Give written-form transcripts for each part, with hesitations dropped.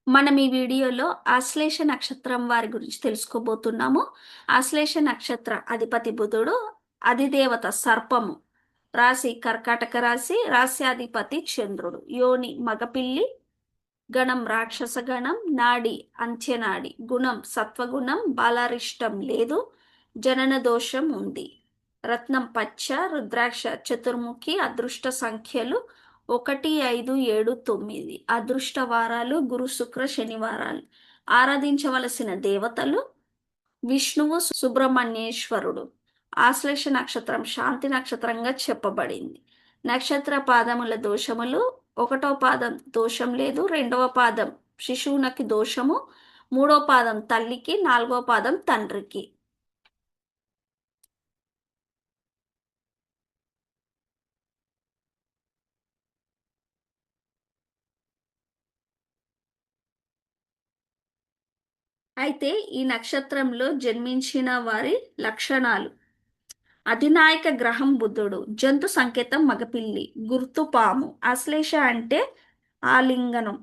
మనం ఈ వీడియోలో ఆశ్లేష నక్షత్రం వారి గురించి తెలుసుకోబోతున్నాము. ఆశ్లేష నక్షత్ర అధిపతి బుధుడు, అధిదేవత సర్పము, రాశి కర్కాటక రాశి, రాశ్యాధిపతి చంద్రుడు, యోని మగపిల్లి, గణం రాక్షస గణం, నాడి అంత్యనాడి, గుణం సత్వగుణం, బాలారిష్టం లేదు, జనన దోషం ఉంది. రత్నం పచ్చ, రుద్రాక్ష చతుర్ముఖి, అదృష్ట సంఖ్యలు 1, 5, 7, 9. అదృష్ట వారాలు గురు శుక్ర శనివారాలు. ఆరాధించవలసిన దేవతలు విష్ణువు, సుబ్రహ్మణ్యేశ్వరుడు. ఆశ్లేష నక్షత్రం శాంతి నక్షత్రంగా చెప్పబడింది. నక్షత్ర పాదముల దోషములు: 1వ పాదం దోషం లేదు, 2వ పాదం శిశువునకి దోషము, 3వ పాదం తల్లికి, 4వ పాదం తండ్రికి. అయితే ఈ నక్షత్రంలో జన్మించిన వారి లక్షణాలు: అధినాయక గ్రహం బుధుడు, జంతు సంకేతం మగపిల్లి, గుర్తు పాము. ఆశ్లేష అంటే ఆలింగనం,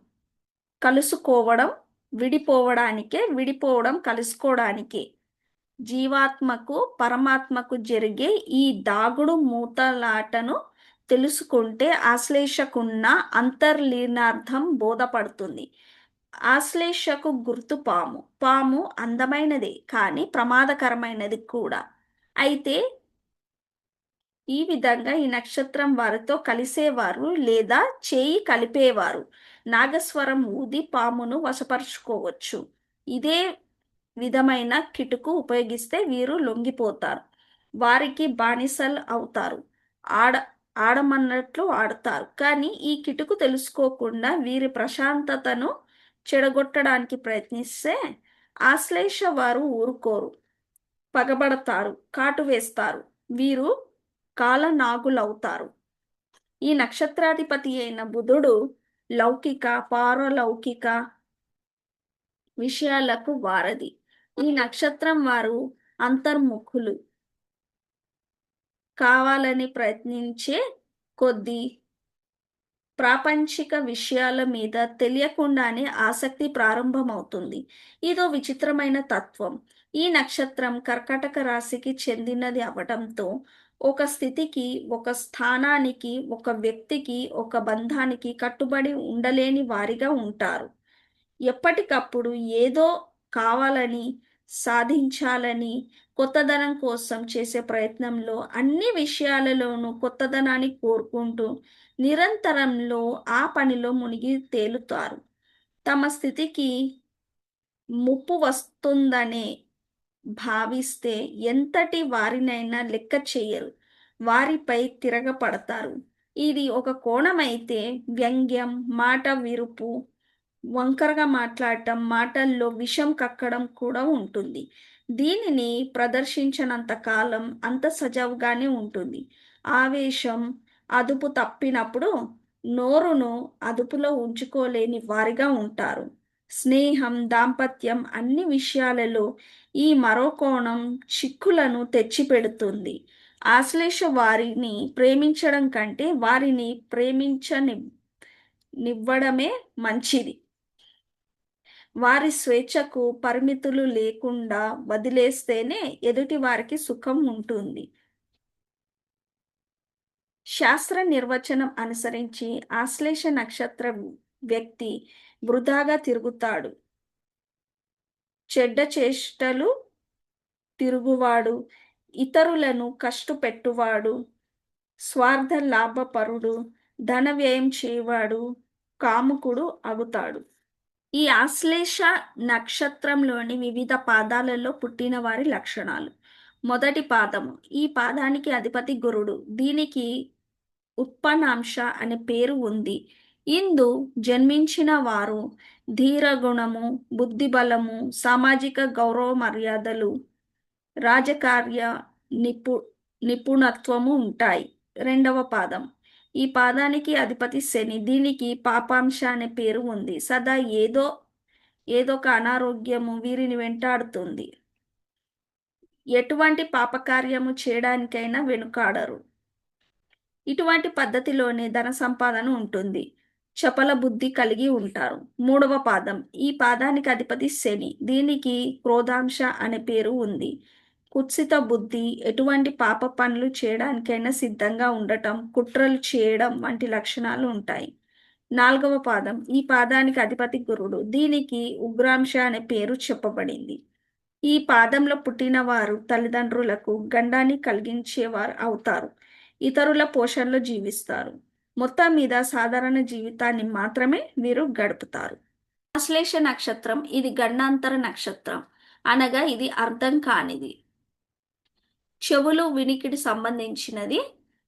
కలుసుకోవడం, విడిపోవడం కలుసుకోవడానికి. జీవాత్మకు పరమాత్మకు జరిగే ఈ దాగుడు మూతలాటను తెలుసుకుంటే ఆశ్లేషకున్న అంతర్లీనార్థం బోధపడుతుంది. ఆశ్లేషకు గుర్తు పాము. పాము అందమైనదే కానీ ప్రమాదకరమైనది కూడా. అయితే ఈ విధంగా ఈ నక్షత్రం వారితో కలిసేవారు లేదా చేయి కలిపేవారు నాగస్వరం ఊది పామును వశపరుచుకోవచ్చు. ఇదే విధమైన కిటుకు ఉపయోగిస్తే వీరు లొంగిపోతారు, వారికి బానిసలు అవుతారు, ఆడ ఆడమన్నట్లు ఆడతారు. కానీ ఈ కిటుకు తెలుసుకోకుండా వీరి ప్రశాంతతను చెడగొట్టడానికి ప్రయత్నిస్తే ఆశ్లేష వారు ఊరుకోరు, పగబడతారు, కాటు వేస్తారు. వీరు కాలనాగులవుతారు. ఈ నక్షత్రాధిపతి అయిన బుధుడు లౌకిక పారలౌకిక విషయాలకు వారధి. ఈ నక్షత్రం వారు అంతర్ముఖులు, కావాలని ప్రయత్నించే కొద్దీ ప్రాపంచిక విషయాల మీద తెలియకుండానే ఆసక్తి ప్రారంభమవుతుంది. ఇదో విచిత్రమైన తత్వం. ఈ నక్షత్రం కర్కాటక రాశికి చెందినది అవడంతో ఒక స్థితికి, ఒక స్థానానికి, ఒక వ్యక్తికి, ఒక బంధానికి కట్టుబడి ఉండలేని వారిగా ఉంటారు. ఎప్పటికప్పుడు ఏదో కావాలని, సాధించాలని, కొత్తదనం కోసం చేసే ప్రయత్నంలో అన్ని విషయాలలోనూ కొత్తదనాన్ని కోరుకుంటూ నిరంతరంలో ఆ పనిలో మునిగి తేలుతారు. తమ స్థితికి ముప్పు వస్తుందనే భావిస్తే ఎంతటి వారినైనా లెక్క చేయరు, వారిపై తిరగపడతారు. ఇది ఒక కోణమైతే వ్యంగ్యం, మాట విరుపు, వంకరగా మాట్లాడటం, మాటల్లో విషం కక్కడం కూడా ఉంటుంది. దీనిని ప్రదర్శించనంత కాలం అంత సజావుగానే ఉంటుంది. ఆవేశం అదుపు తప్పినప్పుడు నోరును అదుపులో ఉంచుకోలేని వారిగా ఉంటారు. స్నేహం, దాంపత్యం అన్ని విషయాలలో ఈ మరో కోణం చిక్కులను తెచ్చిపెడుతుంది. ఆశ్లేష వారిని ప్రేమించడం కంటే వారిని ప్రేమించనివ్వడమే మంచిది. వారి స్వేచ్ఛకు పరిమితులు లేకుండా వదిలేస్తేనే ఎదుటి వారికి సుఖం ఉంటుంది. శాస్త్ర నిర్వచనం అనుసరించి ఆశ్లేష నక్షత్ర వ్యక్తి వృధాగా తిరుగుతాడు, చెడ్డ చేష్టలు తిరుగువాడు, ఇతరులను కష్టపెట్టువాడు, స్వార్థ లాభపరుడు, ధన వ్యయం చేయవాడు, కాముకుడు అగుతాడు. ఈ ఆశ్లేష నక్షత్రంలోని వివిధ పాదాలలో పుట్టిన వారి లక్షణాలు: మొదటి పాదము. ఈ పాదానికి అధిపతి గురుడు. దీనికి ఉత్పన్నాంశ అనే పేరు ఉంది. ఇందు జన్మించిన వారు ధీరగుణము, బుద్ధిబలము, సామాజిక గౌరవ మర్యాదలు, రాజకార్య నిపు నిపుణత్వము ఉంటాయి. రెండవ పాదం. ఈ పాదానికి అధిపతి శని. దీనికి పాపాంశ అనే పేరు ఉంది. సదా ఏదో ఒక అనారోగ్యము వీరిని వెంటాడుతుంది. ఎటువంటి పాపకార్యము చేయడానికైనా వెనుకాడరు. ఇటువంటి పద్ధతిలోనే ధన సంపాదన ఉంటుంది. చపల బుద్ధి కలిగి ఉంటారు. మూడవ పాదం, ఈ పాదానికి అధిపతి శని. దీనికి క్రోధాంశ అనే పేరు ఉంది. కుత్సిత బుద్ధి, ఎటువంటి పాప పనులు చేయడానికైనా సిద్ధంగా ఉండటం, కుట్రలు చేయడం వంటి లక్షణాలు ఉంటాయి. నాలుగవ పాదం, ఈ పాదానికి అధిపతి గురుడు. దీనికి ఉగ్రాంశ అనే పేరు చెప్పబడింది. ఈ పాదంలో పుట్టిన వారు తల్లిదండ్రులకు గండాన్ని కలిగించేవారు అవుతారు. ఇతరుల పోషణలో జీవిస్తారు. మొత్తం మీద సాధారణ జీవితాన్ని మాత్రమే వీరు గడుపుతారు. ఆశ్లేష నక్షత్రం ఇది గండాంతర నక్షత్రం, అనగా ఇది అర్థం కానిది. చెవులు వినికిడి సంబంధించినది.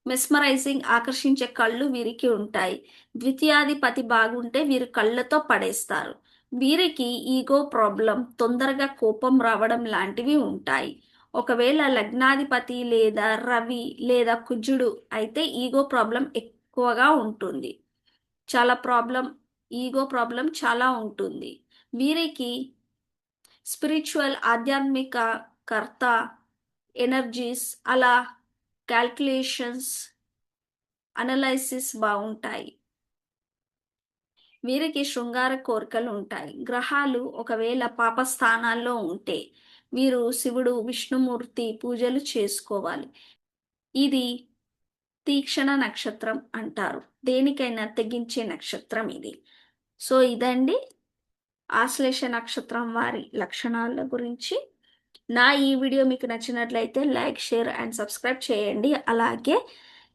మెస్మరైజింగ్, ఆకర్షించే కళ్ళు వీరికి ఉంటాయి. ద్వితీయాధిపతి బాగుంటే వీరు కళ్ళతో పడేస్తారు. వీరికి ఈగో ప్రాబ్లం, తొందరగా కోపం రావడం లాంటివి ఉంటాయి. ఒకవేళ లగ్నాధిపతి లేదా రవి లేదా కుజుడు అయితే ఈగో ప్రాబ్లం ఎక్కువగా ఉంటుంది. ఈగో ప్రాబ్లం చాలా ఉంటుంది. వీరికి స్పిరిచువల్, ఆధ్యాత్మిక కర్త ఎనర్జీస్, అలా క్యాల్కులేషన్స్, అనలైసిస్ బాగుంటాయి. వీరికి శృంగార కోరికలు ఉంటాయి. గ్రహాలు ఒకవేళ పాప స్థానాల్లో ఉంటే వీరు శివుడు, విష్ణుమూర్తి పూజలు చేసుకోవాలి. ఇది తీక్షణ నక్షత్రం అంటారు. దేనికైనా తెగించే నక్షత్రం ఇది. సో ఇదండి ఆశ్లేష నక్షత్రం వారి లక్షణాల గురించి. ఈ వీడియో మీకు నచ్చినట్లయితే లైక్, షేర్ అండ్ సబ్స్క్రైబ్ చేయండి. అలాగే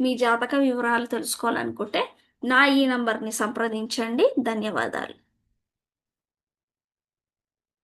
మీ జాతక వివరాలు తెలుసుకోవాలనుకుంటే ఈ నంబర్ని సంప్రదించండి. ధన్యవాదాలు.